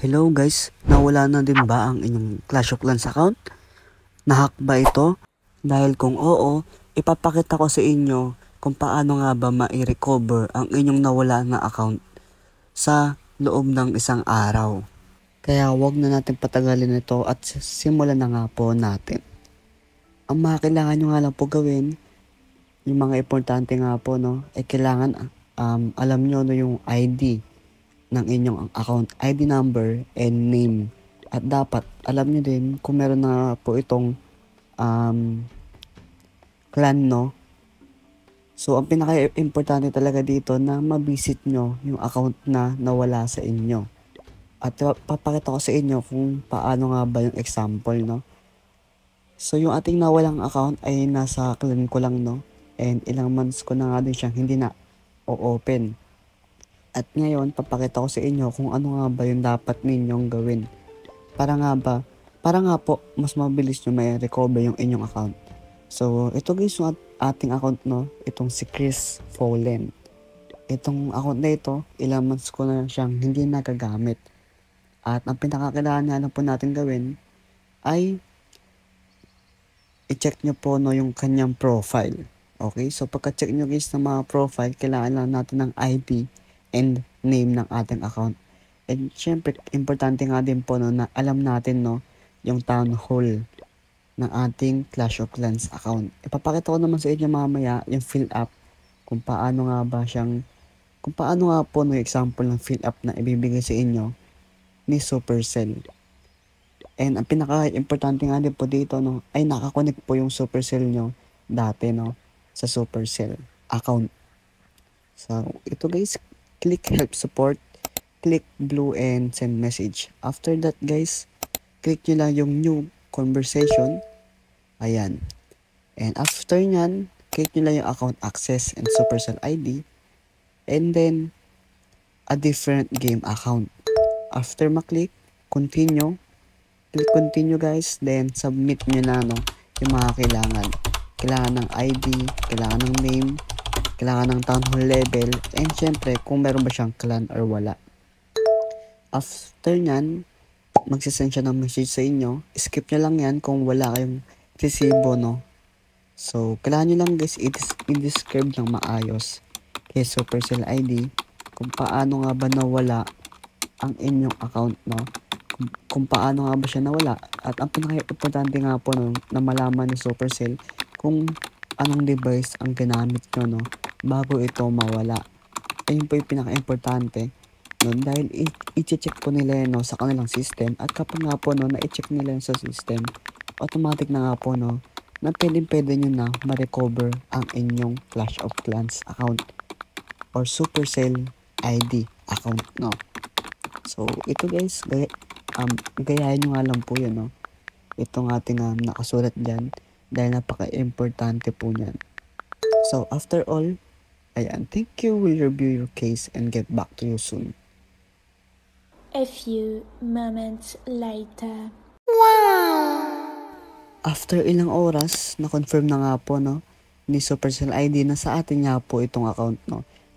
Hello guys, nawala na din ba ang inyong Clash of Clans account? Nahack ba ito? Dahil kung oo, ipapakita ko sa inyo kung paano nga ba ma-recover ang inyong nawala na account sa loob ng isang araw. Kaya wag na natin patagalin ito at simulan na nga po natin. Ang mga kailangan nyo nga lang po gawin, yung mga importante nga po ay kailangan alam nyo yung ID ng inyong account, ID number and name. At dapat alam niyo din kung meron na po itong clan, no? So, ang pinaka-importante talaga dito na ma-visit nyo yung account na nawala sa inyo. At papakita ko sa inyo kung paano nga ba yung example, no? So, yung ating nawalang account ay nasa clan ko lang, no? And ilang months ko na nga din siyang hindi na o-open. At ngayon, papakita ko sa inyo kung ano nga ba yung dapat ninyong gawin. Para nga po, mas mabilis nyo may recover yung inyong account. So, ito guys yung ating account, no? Itong si Chris Fallen. Itong account na ito, ilang months ko na siyang hindi nagagamit. At ang pinakakailangan na lang po natin gawin ay i-check nyo po yung kanyang profile. Okay? So, pagka-check nyo guys ng mga profile, kailangan lang natin ng ID and name ng ating account. And syempre, importante nga din po na alam natin yung town hall ng ating Clash of Clans account. Ipapakita ko naman sa inyo mamaya yung fill up kung paano nga po yung example ng fill up na ibibigay sa inyo ni Supercell. And ang pinaka-importante nga din po dito ay nakakonect po yung Supercell nyo dati sa Supercell account. So, ito guys, click help support, click blue and send message. After that guys, click nyo lang yung new conversation. Ayan. And after nyan, click nyo lang yung account access and Supercell ID. And then, a different game account. After maklik, continue. Click continue guys. Then, submit nyo na yung mga kailangan. Kailangan ng ID, kailangan ng name, kailangan ng town hall level, and syempre, kung meron ba siyang clan or wala. After nyan, magsisend siya ng message sa inyo. Skip nyo lang yan kung wala kayong resibo, So, kailangan nyo lang guys i-describe ng maayos kay Supercell ID kung paano nga ba nawala ang inyong account, kung paano nga ba siya nawala. At ang pinaka-importante nga po na malaman ni Supercell kung anong device ang ginamit nyo bago ito mawala. Ayun po yung pinaka-importante dahil i-check po nila yan sa kanilang system. At kapag nga po na-check nila sa system, automatic na nga po na pwede nyo na ma-recover ang inyong Clash of Clans account or Supercell ID account, So, ito guys, gayahin nyo nga lang po yun, Itong ating nakasulat dyan dahil napaka-importante po niyan. So, after all, ayan, thank you, we'll review your case and get back to you soon. A few moments later. After ilang oras, na-confirm na nga po ni Supercell ID na sa atin nga po itong account,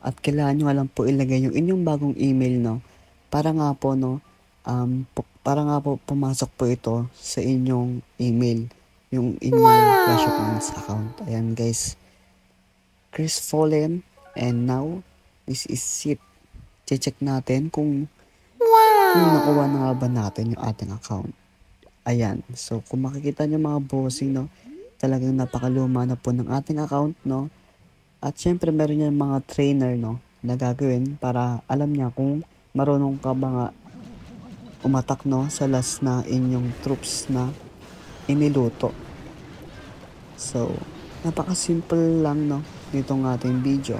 At kailangan nyo lang po ilagay yung inyong bagong email, para nga po pumasok po ito sa inyong email, yung inyong Clash of Clans account. Ayan guys, Chris Fallen, and now this is it. Check natin kung nakuha na nga ba natin yung ating account. Ayan, so kung makikita nyo mga bossing, talagang napakaluma na po ng ating account, At syempre meron yung mga trainer, na gagawin para alam niya kung marunong ka ba nga umatak, sa last na inyong troops na iniluto. So, napaka-simple lang, nitong ating video.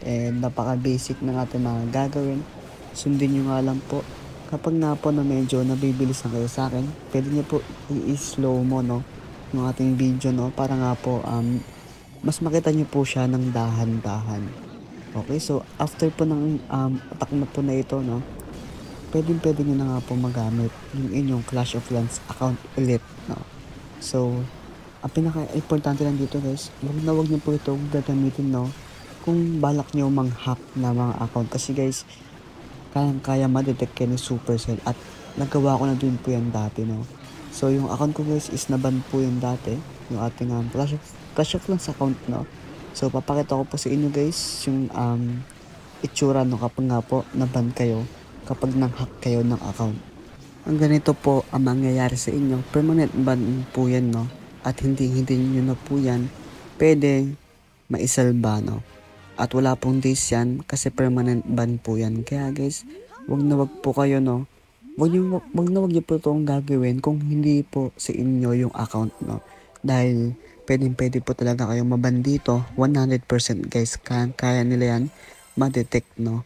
And napaka-basic na natin na gagawin. Sundin nyo nga lang po. Kapag nga po medyo nabibilis na kayo sa akin, pwede nyo po i-slow mo, yung ating video, para nga po, mas makita nyo po siya ng dahan-dahan. Okay, so after po ng attack na po na ito, pwede nyo na nga po magamit yung inyong Clash of Clans account ulit, So, ang pinaka-importante lang dito guys, wag nyo po ito gagamitin, kung balak nyo mang-hack na mga account. Kasi guys, kayang-kaya ma-detect yan ni Supercell at nagawa ko na din po yan dati, no. So yung account ko guys is naban po yun dati, yung ating Clash of Clans account, no. So papakita ko po sa inyo guys yung itsura no kapag nga po naban kayo, kapag nang-hack kayo ng account. Ang ganito po ang mangyayari sa inyo, permanent ban po yan, no. At hindi nyo na po yan pwede maisalba, no. At wala pong days yan kasi permanent ban po yan. Kaya guys, wag po kayo, no. Wag nyo po itong gagawin kung hindi po sa inyo yung account, no. Dahil pwede po talaga kayong maban dito. 100% guys, kaya nila yan ma-detect, no.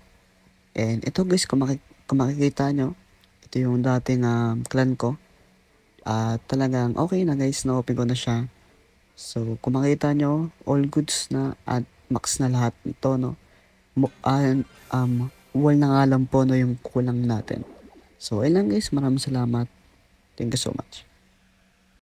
And ito guys, kung makikita nyo, ito yung dating clan ko. At talagang okay na guys, na-open ko na siya. So, kung makita nyo, all goods na at max na lahat ito, no. Wall na nga lang po, no, yung kulang natin. So, ayun lang guys, maraming salamat. Thank you so much.